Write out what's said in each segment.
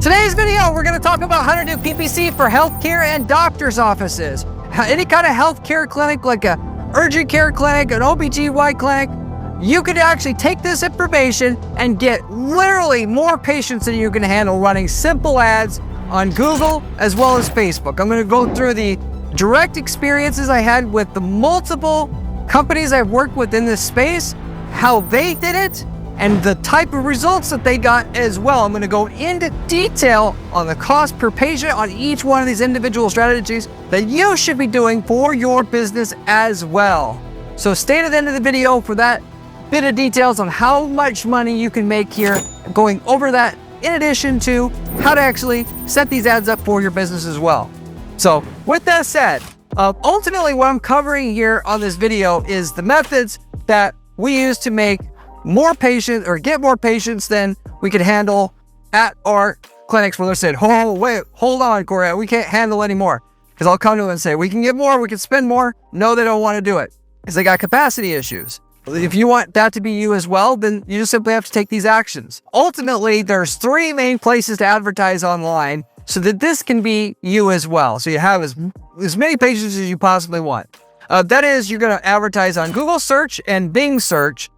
Today's video, we're going to talk about how to do PPC for healthcare and doctor's offices. Any kind of healthcare clinic, like a urgent care clinic, an OBGY clinic, you could actually take this information and get literally more patients than you can handle running simple ads on Google as well as Facebook. I'm going to go through the direct experiences I had with the multiple companies I've worked with in this space, how they did it, and the type of results that they got as well. I'm going to go into detail on the cost per patient on each one of these individual strategies that you should be doing for your business as well. So stay to the end of the video for that bit of details on how much money you can make here, going over that in addition to how to actually set these ads up for your business as well. So with that said, ultimately what I'm covering here on this video is the methods that we use to make more patients or get more patients than we could handle at our clinics where they said, oh, wait, hold on, Corey, we can't handle anymore. Because I'll come to them and say, we can get more, we can spend more. No, they don't want to do it because they got capacity issues. If you want that to be you as well, then you just simply have to take these actions. Ultimately, there's three main places to advertise online so that this can be you as well. So you have as many patients as you possibly want. That is, you're going to advertise on Google search and Bing search.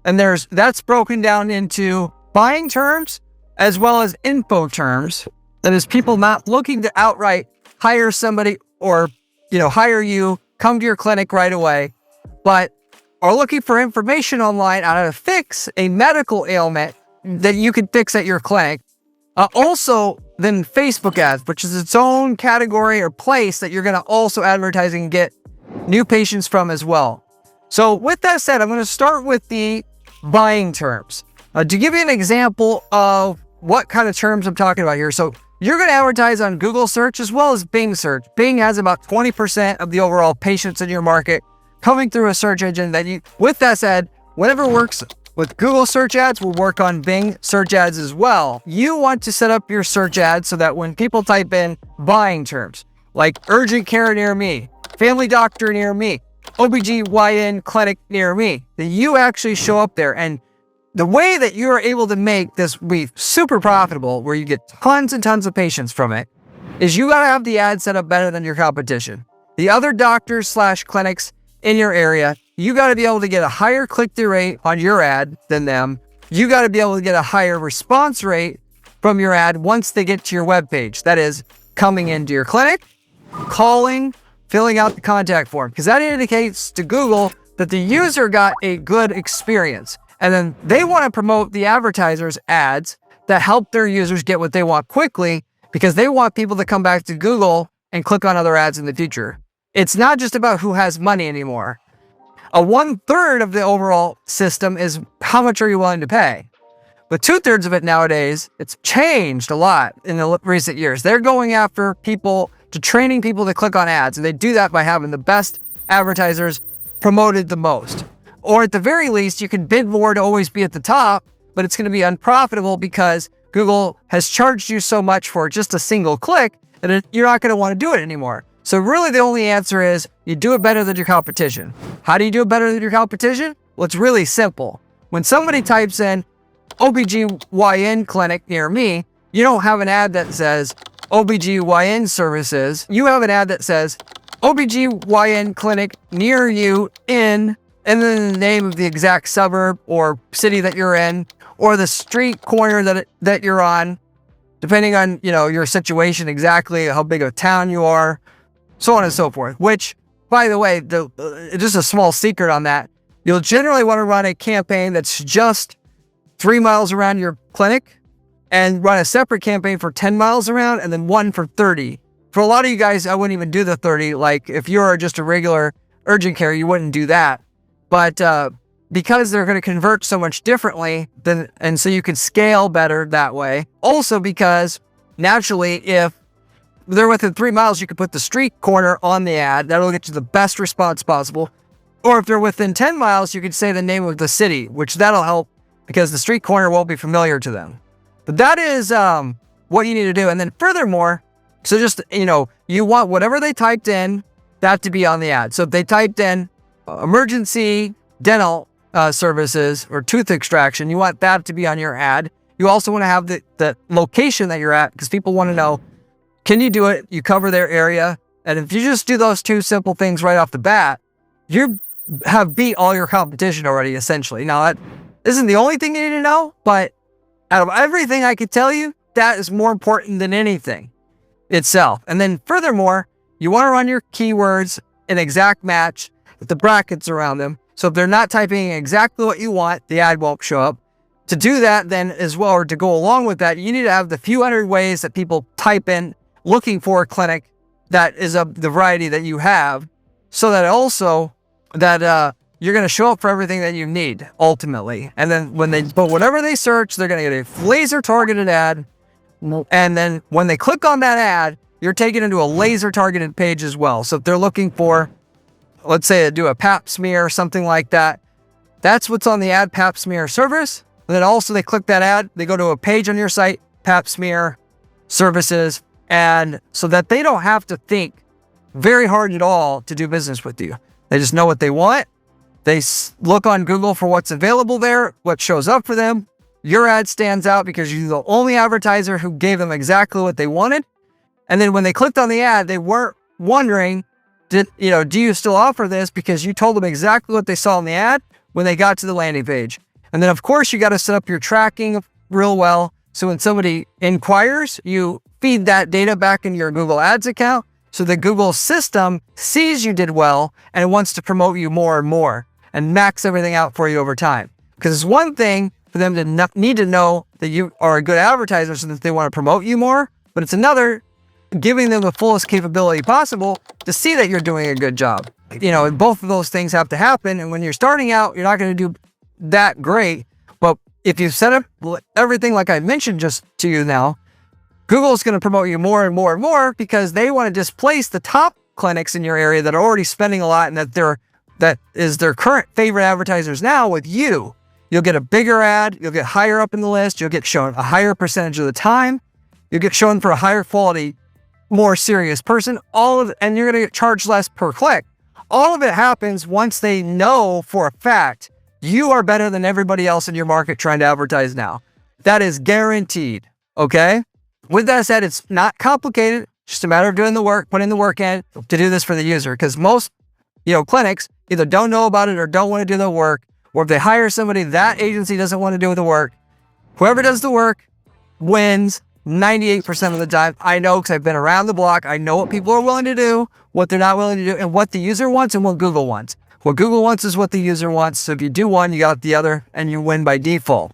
And that's broken down into buying terms as well as info terms. That is, people not looking to outright hire somebody or, hire you, come to your clinic right away, but are looking for information online on how to fix a medical ailment that you can fix at your clinic. Also, then Facebook ads, which is its own category or place that you're going to also advertise and get new patients from as well. So with that said, I'm going to start with the buying terms. To give you an example of what kind of terms I'm talking about here. So you're going to advertise on Google search as well as Bing search. Bing has about 20% of the overall patients in your market coming through a search engine with that said, whatever works with Google search ads will work on Bing search ads as well. You want to set up your search ads so that when people type in buying terms like urgent care near me, family doctor near me, OBGYN clinic near me, that you actually show up there. And the way that you're able to make this be super profitable, where you get tons and tons of patients from it, is you got to have the ad set up better than your competition. The other doctors / clinics in your area, you got to be able to get a higher click-through rate on your ad than them. You got to be able to get a higher response rate from your ad once they get to your webpage. That is, coming into your clinic, calling, filling out the contact form, because that indicates to Google that the user got a good experience. And then they want to promote the advertisers' ads that help their users get what they want quickly, because they want people to come back to Google and click on other ads in the future. It's not just about who has money anymore. 1/3 of the overall system is how much are you willing to pay. But 2/3 of it nowadays, it's changed a lot in the recent years. They're going after people to training people to click on ads. And they do that by having the best advertisers promoted the most. Or at the very least, you can bid more to always be at the top, but it's going to be unprofitable because Google has charged you so much for just a single click that you're not going to want to do it anymore. So really the only answer is you do it better than your competition. How do you do it better than your competition? Well, it's really simple. When somebody types in OBGYN clinic near me, you don't have an ad that says OBGYN services. You have an ad that says OBGYN clinic near you in, and then the name of the exact suburb or city that you're in, or the street corner that you're on, depending on, your situation, exactly how big of a town you are, so on and so forth. Which, by the way, just a small secret on that, you'll generally want to run a campaign that's just 3 miles around your clinic, and run a separate campaign for 10 miles around and then one for 30. For a lot of you guys, I wouldn't even do the 30. Like if you're just a regular urgent care, you wouldn't do that. But because they're going to convert so much differently, and so you can scale better that way. Also because naturally, if they're within 3 miles, you can put the street corner on the ad. That'll get you the best response possible. Or if they're within 10 miles, you can say the name of the city, which that'll help because the street corner won't be familiar to them. But that is what you need to do. And then furthermore, so just, you want whatever they typed in, that to be on the ad. So if they typed in emergency dental services or tooth extraction, you want that to be on your ad. You also want to have the location that you're at, because people want to know, can you do it? You cover their area. And if you just do those two simple things right off the bat, you have beat all your competition already, essentially. Now, that isn't the only thing you need to know, but out of everything I could tell you, that is more important than anything itself. And then furthermore, you want to run your keywords in exact match with the brackets around them. So if they're not typing exactly what you want, the ad won't show up. To do that then as well, or to go along with that, you need to have the few hundred ways that people type in looking for a clinic that is of the variety that you have, so that also that you're going to show up for everything that you need ultimately. And then but whatever they search, they're going to get a laser targeted ad. And then when they click on that ad, you're taken into a laser targeted page as well. So if they're looking for, let's say, do a pap smear or something like that, that's what's on the ad, pap smear service. And then also they click that ad, they go to a page on your site, pap smear services, and so that they don't have to think very hard at all to do business with you. They just know what they want. They look on Google for what's available there, what shows up for them. Your ad stands out because you're the only advertiser who gave them exactly what they wanted. And then when they clicked on the ad, they weren't wondering, do you still offer this? Because you told them exactly what they saw in the ad when they got to the landing page. And then of course you got to set up your tracking real well. So when somebody inquires, you feed that data back into your Google Ads account, so the Google system sees you did well and it wants to promote you more and more and max everything out for you over time. Because it's one thing for them to need to know that you are a good advertiser so that they want to promote you more, but it's another giving them the fullest capability possible to see that you're doing a good job. And both of those things have to happen. And when you're starting out, you're not going to do that great. But if you set up everything like I mentioned just to you now, Google's going to promote you more and more and more, because they want to displace the top clinics in your area that are already spending a lot and that is their current favorite advertisers now with you. You'll get a bigger ad. You'll get higher up in the list. You'll get shown a higher percentage of the time. You'll get shown for a higher quality, more serious person. And you're going to get charged less per click. All of it happens once they know for a fact you are better than everybody else in your market trying to advertise now. That is guaranteed. Okay? With that said, it's not complicated. It's just a matter of doing the work, putting the work in to do this for the user. Because most, clinics either don't know about it or don't want to do the work, or if they hire somebody, that agency doesn't want to do the work. Whoever does the work wins 98% of the time. I know, because I've been around the block. I know what people are willing to do, what they're not willing to do, and what the user wants and what Google wants. What Google wants is what the user wants. So if you do one, you got the other, and you win by default.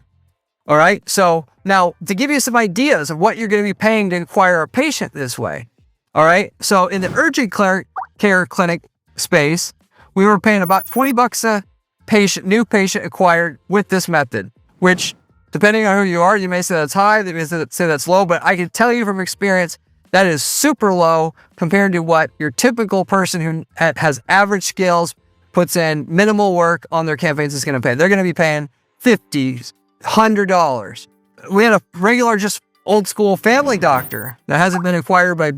All right. So now to give you some ideas of what you're going to be paying to acquire a patient this way. All right. So in the urgent care clinic space, we were paying about $20 a patient, new patient acquired with this method, which depending on who you are, you may say that's high, you may say that's low, but I can tell you from experience, that is super low compared to what your typical person who has average skills, puts in minimal work on their campaigns is going to pay. They're going to be paying $50, $100. We had a regular, just old school family doctor that hasn't been acquired by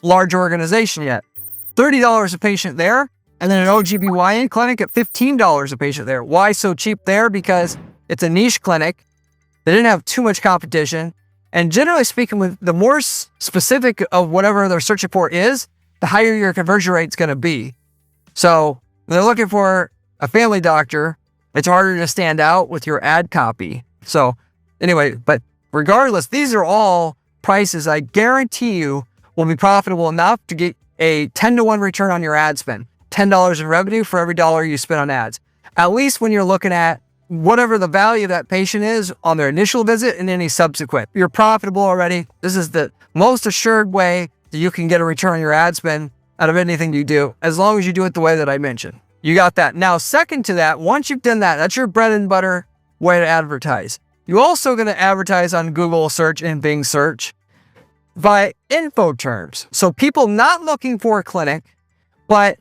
large organization yet. $30 a patient there. And then an OGBYN clinic at $15 a patient there. Why so cheap there? Because it's a niche clinic. They didn't have too much competition. And generally speaking, with the more specific of whatever they're searching for is, the higher your conversion rate is going to be. So when they're looking for a family doctor, it's harder to stand out with your ad copy. So anyway, but regardless, these are all prices I guarantee you will be profitable enough to get a 10-to-1 return on your ad spend. $10 in revenue for every dollar you spend on ads. At least when you're looking at whatever the value of that patient is on their initial visit and any subsequent. You're profitable already. This is the most assured way that you can get a return on your ad spend out of anything you do, as long as you do it the way that I mentioned. You got that. Now, second to that, once you've done that, that's your bread and butter way to advertise. You're also going to advertise on Google search and Bing search by info terms. So people not looking for a clinic, but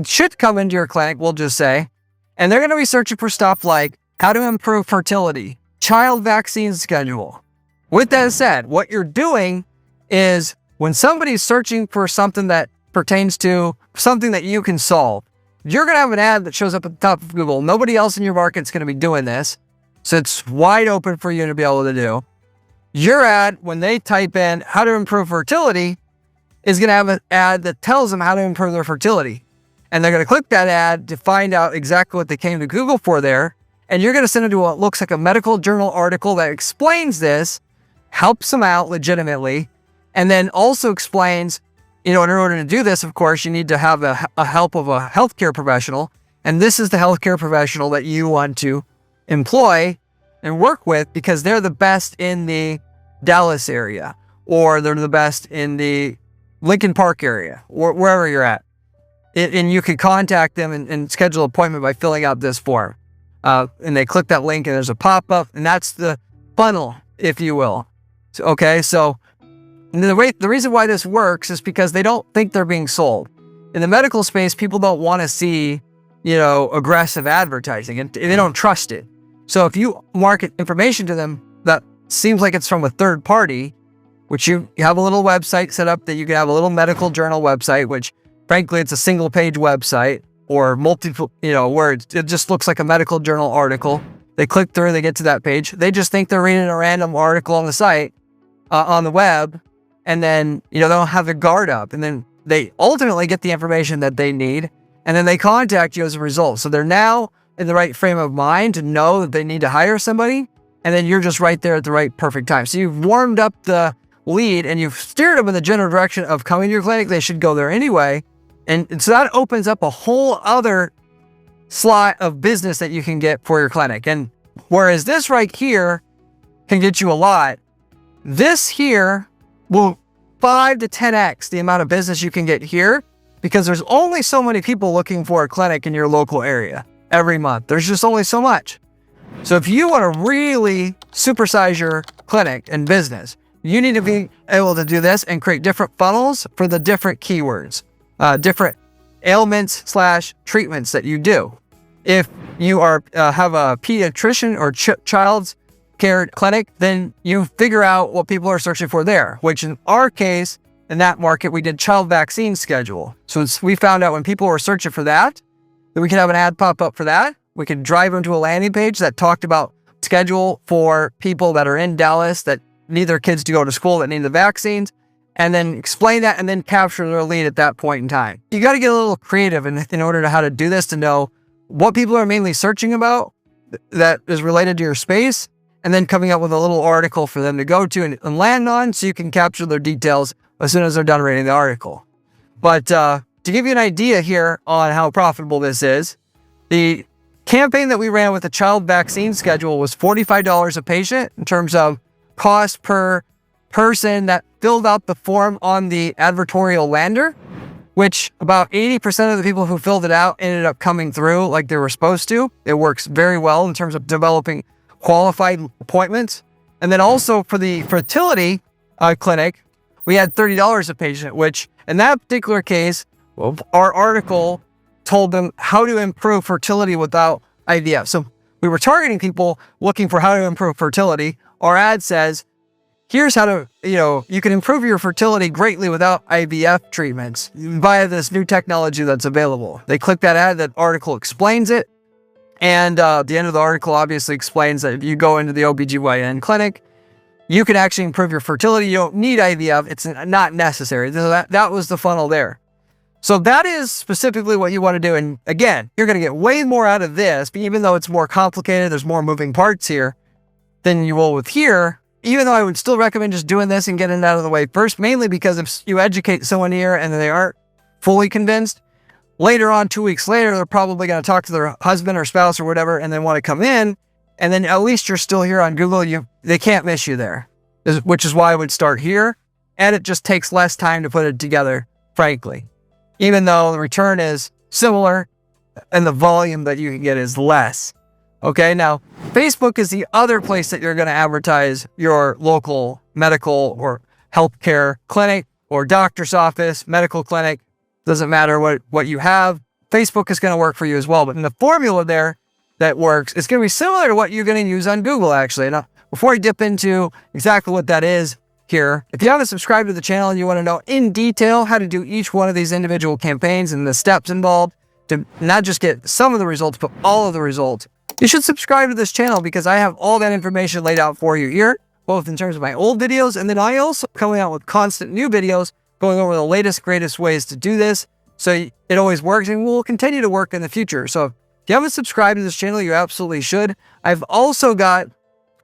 should come into your clinic, we'll just say, and they're going to be searching for stuff like how to improve fertility, child vaccine schedule. With that said, what you're doing is when somebody's searching for something that pertains to something that you can solve, you're going to have an ad that shows up at the top of Google. Nobody else in your market's going to be doing this. So it's wide open for you to be able to do. Your ad, when they type in how to improve fertility, is going to have an ad that tells them how to improve their fertility. And they're going to click that ad to find out exactly what they came to Google for there. And you're going to send them to what looks like a medical journal article that explains this, helps them out legitimately, and then also explains, in order to do this, of course, you need to have a help of a healthcare professional. And this is the healthcare professional that you want to employ and work with because they're the best in the Dallas area, or they're the best in the Lincoln Park area, or wherever you're at. And you can contact them and schedule an appointment by filling out this form. And they click that link and there's a pop-up, and that's the funnel, if you will. So the reason why this works is because they don't think they're being sold. In the medical space, people don't want to see, aggressive advertising, and they don't trust it. So if you market information to them that seems like it's from a third party, which you have a little website set up that you can have a little medical journal website, which frankly, it's a single page website or multiple, where it just looks like a medical journal article. They click through, they get to that page. They just think they're reading a random article on the site, on the web. And then, they don't have their guard up. And then they ultimately get the information that they need. And then they contact you as a result. So they're now in the right frame of mind to know that they need to hire somebody. And then you're just right there at the right perfect time. So you've warmed up the lead and you've steered them in the general direction of coming to your clinic. They should go there anyway. And so that opens up a whole other slot of business that you can get for your clinic. And whereas this right here can get you a lot, this here will 5 to 10x the amount of business you can get here, because there's only so many people looking for a clinic in your local area every month. There's just only so much. So if you want to really supersize your clinic and business, you need to be able to do this and create different funnels for the different keywords, different ailments / treatments that you do. If you are have a pediatrician or child's care clinic, then you figure out what people are searching for there, which in our case, in that market, we did child vaccine schedule. So we found out when people were searching for that we could have an ad pop up for that. We could drive them to a landing page that talked about schedule for people that are in Dallas that need their kids to go to school, that need the vaccines, and then explain that and then capture their lead at that point in time. You got to get a little creative in order to how to do this, to know what people are mainly searching about that is related to your space, and then coming up with a little article for them to go to and land on, so you can capture their details as soon as they're done reading the article. But to give you an idea here on how profitable this is, the campaign that we ran with the child vaccine schedule was $45 a patient in terms of cost per person that filled out the form on the advertorial lander, which about 80% of the people who filled it out ended up coming through like they were supposed to. It works very well in terms of developing qualified appointments. And then also for the fertility clinic, we had $30 a patient, which in that particular case, our article told them how to improve fertility without IVF. So we were targeting people looking for how to improve fertility. Our ad says, here's how to, you can improve your fertility greatly without IVF treatments via this new technology that's available. They click that ad, that article explains it. And the end of the article obviously explains that if you go into the OBGYN clinic, you can actually improve your fertility. You don't need IVF. It's not necessary. That was the funnel there. So that is specifically what you want to do. And again, you're going to get way more out of this, but even though it's more complicated, there's more moving parts here than you will with here. Even though I would still recommend just doing this and getting it out of the way first, mainly because if you educate someone here and they aren't fully convinced, later on, 2 weeks later, they're probably going to talk to their husband or spouse or whatever, and then want to come in. And then at least you're still here on Google. They can't miss you there, which is why I would start here. And it just takes less time to put it together, frankly, even though the return is similar and the volume that you can get is less. Okay, now Facebook is the other place that you're going to advertise your local medical or healthcare clinic or doctor's office, medical clinic. Doesn't matter what you have. Facebook is going to work for you as well. But in the formula there that works, it's going to be similar to what you're going to use on Google, actually. Now, before I dip into exactly what that is here, if you haven't subscribed to the channel and you want to know in detail how to do each one of these individual campaigns and the steps involved to not just get some of the results, but all of the results, you should subscribe to this channel because I have all that information laid out for you here, both in terms of my old videos, and then I also coming out with constant new videos going over the latest, greatest ways to do this. So it always works and will continue to work in the future. So if you haven't subscribed to this channel, you absolutely should. I've also got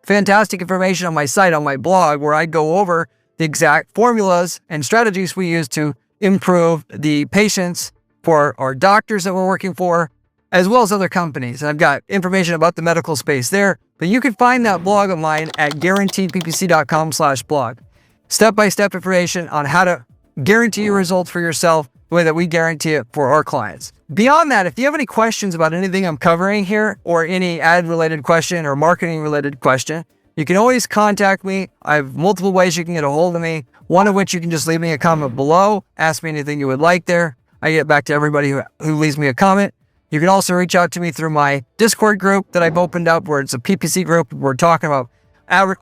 fantastic information on my site, on my blog, where I go over the exact formulas and strategies we use to improve the patients for our doctors that we're working for, as well as other companies. And I've got information about the medical space there, but you can find that blog of mine at guaranteedppc.com/blog. Step-by-step information on how to guarantee your results for yourself the way that we guarantee it for our clients. Beyond that, if you have any questions about anything I'm covering here, or any ad-related question or marketing-related question, you can always contact me. I have multiple ways you can get a hold of me, one of which you can just leave me a comment below, ask me anything you would like there. I get back to everybody who leaves me a comment. You can also reach out to me through my Discord group that I've opened up, where it's a PPC group. We're talking about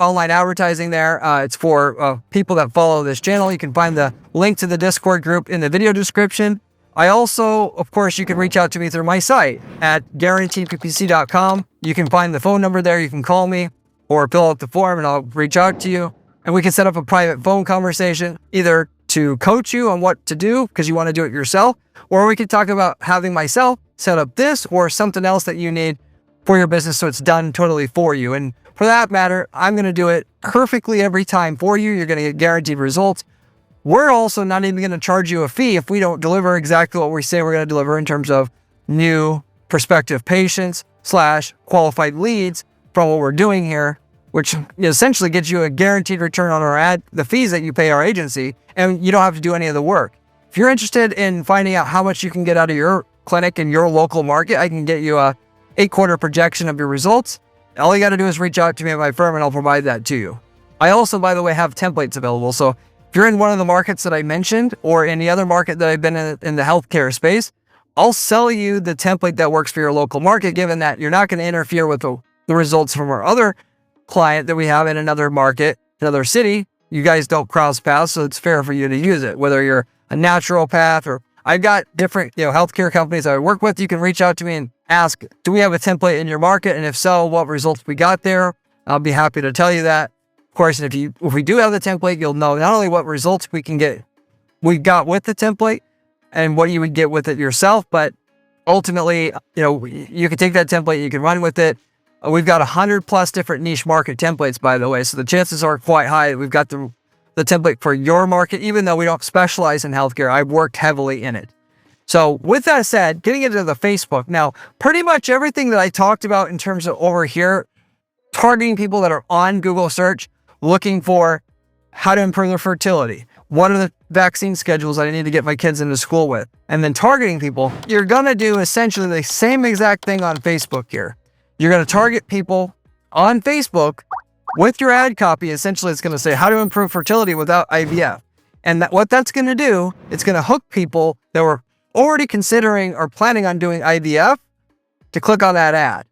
online advertising there. It's for people that follow this channel. You can find the link to the Discord group in the video description. I also, of course, you can reach out to me through my site at guaranteedppc.com. You can find the phone number there. You can call me or fill out the form and I'll reach out to you. And we can set up a private phone conversation, either to coach you on what to do because you want to do it yourself, or we could talk about having myself set up this or something else that you need for your business so it's done totally for you. And for that matter, I'm going to do it perfectly every time for you. You're going to get guaranteed results. We're also not even going to charge you a fee if we don't deliver exactly what we say we're going to deliver in terms of new prospective patients / qualified leads from what we're doing here, which essentially gets you a guaranteed return on the fees that you pay our agency, and you don't have to do any of the work. If you're interested in finding out how much you can get out of your clinic in your local market, I can get you a 8-quarter projection of your results. All you got to do is reach out to me at my firm and I'll provide that to you. I also, by the way, have templates available. So if you're in one of the markets that I mentioned or any other market that I've been in the healthcare space, I'll sell you the template that works for your local market, given that you're not going to interfere with the results from our other client that we have in another market, another city. You guys don't cross paths, so it's fair for you to use it, whether you're a naturopath or I've got different healthcare companies I work with. You can reach out to me and ask, do we have a template in your market? And if so, what results we got there? I'll be happy to tell you that. Of course, if we do have the template, you'll know not only what results we got with the template and what you would get with it yourself, but ultimately, you can take that template, you can run with it. We've got 100+ different niche market templates, by the way. So the chances are quite high that we've got the template for your market, even though we don't specialize in healthcare. I've worked heavily in it. So with that said, getting into the Facebook. Now, pretty much everything that I talked about in terms of over here, targeting people that are on Google search, looking for how to improve their fertility, what are the vaccine schedules I need to get my kids into school with, and then targeting people, you're going to do essentially the same exact thing on Facebook here. You're going to target people on Facebook with your ad copy. Essentially, it's going to say how to improve fertility without IVF. And what that's going to do, it's going to hook people that were already considering or planning on doing IVF to click on that ad.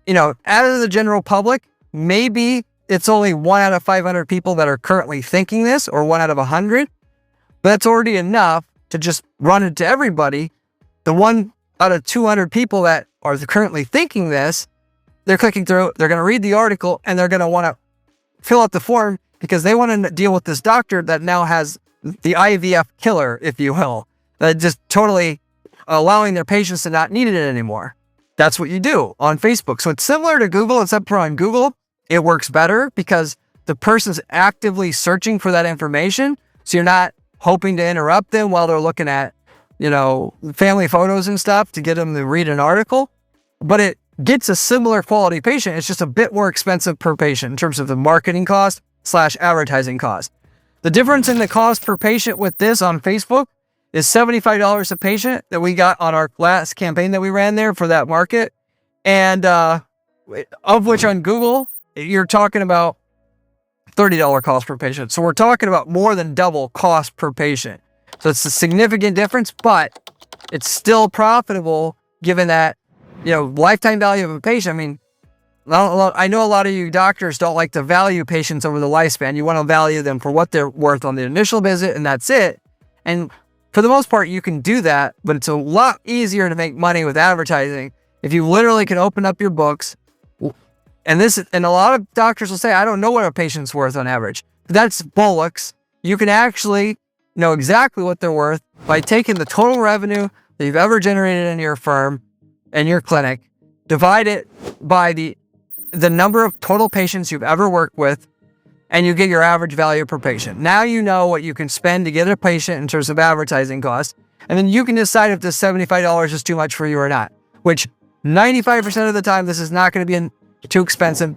Out of the general public, maybe it's only 1 out of 500 people that are currently thinking this, or 1 out of 100, but that's already enough to just run it to everybody. The 1 out of 200 people that are currently thinking this, they're clicking through, they're going to read the article, and they're going to want to fill out the form because they want to deal with this doctor that now has the IVF killer, if you will, that just totally allowing their patients to not need it anymore. That's what you do on Facebook. So it's similar to Google, except for on Google, it works better because the person's actively searching for that information. So you're not hoping to interrupt them while they're looking at, family photos and stuff to get them to read an article. But it gets a similar quality patient. It's just a bit more expensive per patient in terms of the marketing cost / advertising cost. The difference in the cost per patient with this on Facebook is $75 a patient that we got on our last campaign that we ran there for that market. And of which on Google, you're talking about $30 cost per patient. So we're talking about more than double cost per patient. So it's a significant difference, but it's still profitable given that, lifetime value of a patient. I mean, I know a lot of you doctors don't like to value patients over the lifespan. You want to value them for what they're worth on the initial visit, and that's it. And for the most part, you can do that, but it's a lot easier to make money with advertising if you literally can open up your books, and a lot of doctors will say, I don't know what a patient's worth on average. That's bollocks. You can actually know exactly what they're worth by taking the total revenue that you've ever generated in your firm and your clinic, divide it by the number of total patients you've ever worked with, and you get your average value per patient. Now you know what you can spend to get a patient in terms of advertising costs, and then you can decide if this $75 is too much for you or not, which 95% of the time, this is not going to be too expensive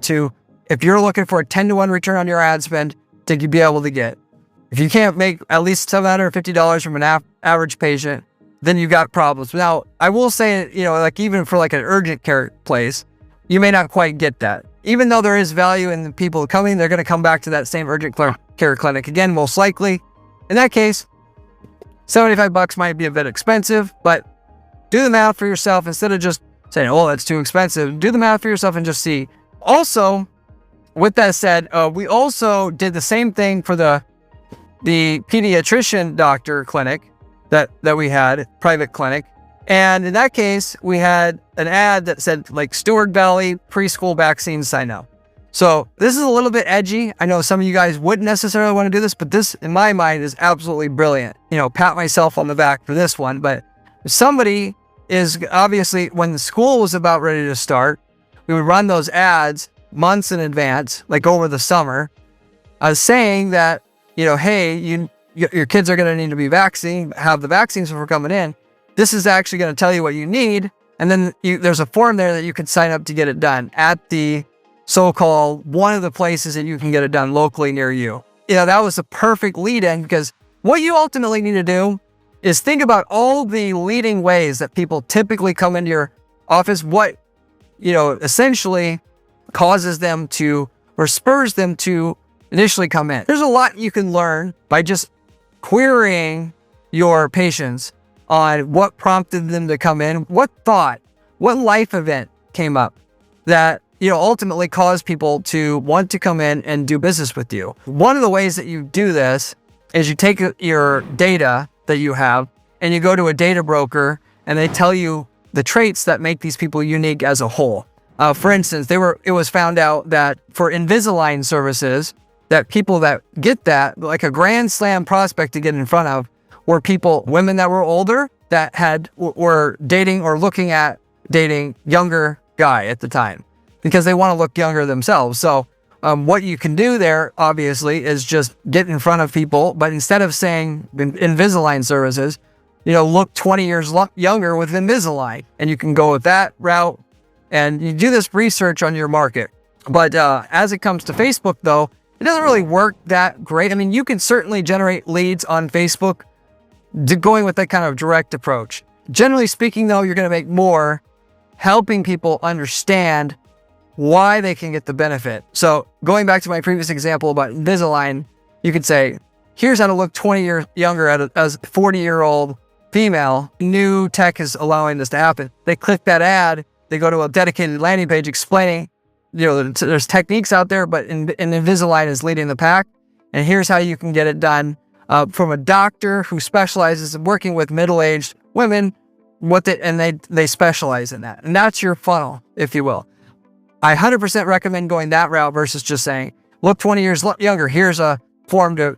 if you're looking for a 10-to-1 return on your ad spend to be able to get. If you can't make at least $750 from an average patient, then you got problems. Now, I will say, like even for like an urgent care place, you may not quite get that. Even though there is value in the people coming, they're going to come back to that same urgent care clinic again, most likely. In that case, $75 might be a bit expensive, but do the math for yourself instead of just saying, oh, that's too expensive. Do the math for yourself and just see. Also, with that said, we also did the same thing for the pediatrician doctor clinic that we had, private clinic. And in that case, we had an ad that said like Stewart Valley preschool vaccine sign up. So this is a little bit edgy. I know some of you guys wouldn't necessarily want to do this, but this in my mind is absolutely brilliant. Pat myself on the back for this one. But somebody is obviously, when the school was about ready to start, we would run those ads months in advance, like over the summer, saying that, hey, your kids are going to need to be vaccinated, have the vaccines before coming in. This is actually going to tell you what you need. And then there's a form there that you can sign up to get it done at the so-called one of the places that you can get it done locally near you. That was a perfect lead in, because what you ultimately need to do is think about all the leading ways that people typically come into your office, what, essentially causes them to, or spurs them to initially come in. There's a lot you can learn by just querying your patients on what prompted them to come in, what life event came up that, ultimately caused people to want to come in and do business with you. One of the ways that you do this is you take your data that you have and you go to a data broker and they tell you the traits that make these people unique as a whole. For instance, it was found out that for Invisalign services, that people that get that, like a grand slam prospect to get in front of, were women that were older that were dating or looking at dating younger guy at the time, because they want to look younger themselves. So what you can do there, obviously, is just get in front of people, but instead of saying Invisalign services, look 20 years younger with Invisalign, and you can go with that route, and you do this research on your market. But as it comes to Facebook, though, it doesn't really work that great. I mean, you can certainly generate leads on Facebook going with that kind of direct approach. Generally speaking, though, you're going to make more helping people understand why they can get the benefit. So going back to my previous example about Invisalign, you could say, here's how to look 20 years younger as a 40-year-old female. New tech is allowing this to happen. They click that ad, they go to a dedicated landing page explaining, there's techniques out there, but Invisalign is leading the pack. And here's how you can get it done from a doctor who specializes in working with middle-aged women, they specialize in that. And that's your funnel, if you will. I 100% recommend going that route versus just saying, look 20 years younger, here's a form to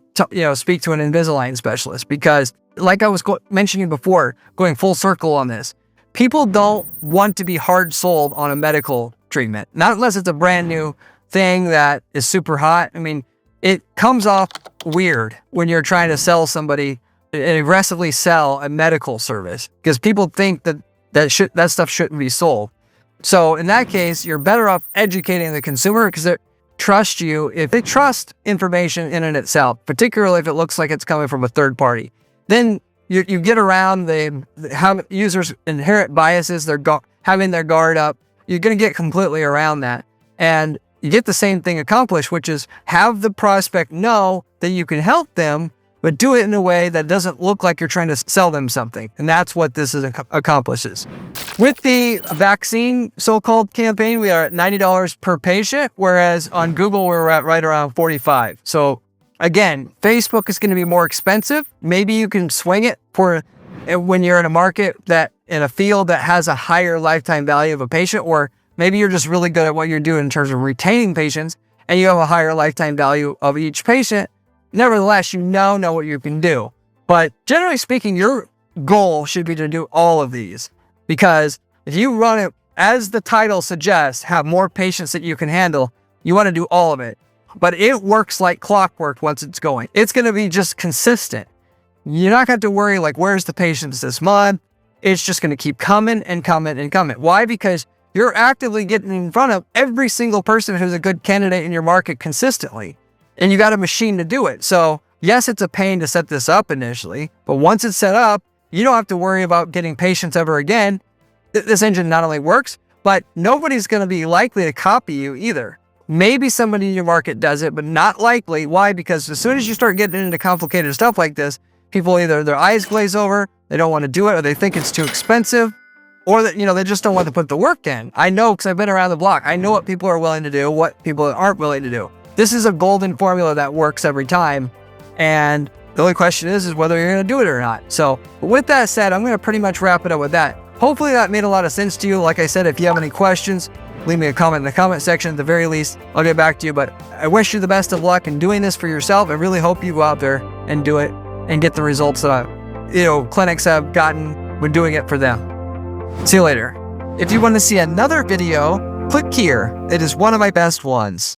speak to an Invisalign specialist. Because like I was mentioning before, going full circle on this, people don't want to be hard sold on a medical treatment, not unless it's a brand new thing that is super hot. I mean, it comes off weird when you're trying to sell somebody and aggressively sell a medical service, because people think that stuff shouldn't be sold. So in that case, you're better off educating the consumer, because they trust you. If they trust information in and itself, particularly if it looks like it's coming from a third party, then you get around how users' inherent biases, they're having their guard up. You're going to get completely around that. And you get the same thing accomplished, which is have the prospect know that you can help them, but do it in a way that doesn't look like you're trying to sell them something. And that's what this accomplishes. With the vaccine so-called campaign, we are at $90 per patient, whereas on Google, we're at right around $45. So again, Facebook is going to be more expensive. Maybe you can swing it for when you're in a market that in a field that has a higher lifetime value of a patient, or maybe you're just really good at what you're doing in terms of retaining patients and you have a higher lifetime value of each patient. Nevertheless, you now know what you can do. But generally speaking, your goal should be to do all of these, because if you run it, as the title suggests, have more patients that you can handle, you want to do all of it. But it works like clockwork once it's going. It's going to be just consistent. You're not going to have to worry like, where's the patients this month? It's just going to keep coming and coming and coming. Why? Because you're actively getting in front of every single person who's a good candidate in your market consistently. And you got a machine to do it. So yes, it's a pain to set this up initially, but once it's set up, you don't have to worry about getting patients ever again. This engine not only works, but nobody's going to be likely to copy you either. Maybe somebody in your market does it, but not likely. Why? Because as soon as you start getting into complicated stuff like this, people either their eyes glaze over, they don't want to do it, or they think it's too expensive, or that, they just don't want to put the work in. I know, because I've been around the block. I know what people are willing to do, what people aren't willing to do. This is a golden formula that works every time. And the only question is whether you're going to do it or not. So with that said, I'm going to pretty much wrap it up with that. Hopefully that made a lot of sense to you. Like I said, if you have any questions, leave me a comment in the comment section. At the very least, I'll get back to you. But I wish you the best of luck in doing this for yourself. I really hope you go out there and do it and get the results that clinics have gotten when doing it for them. See you later. If you want to see another video, click here. It is one of my best ones.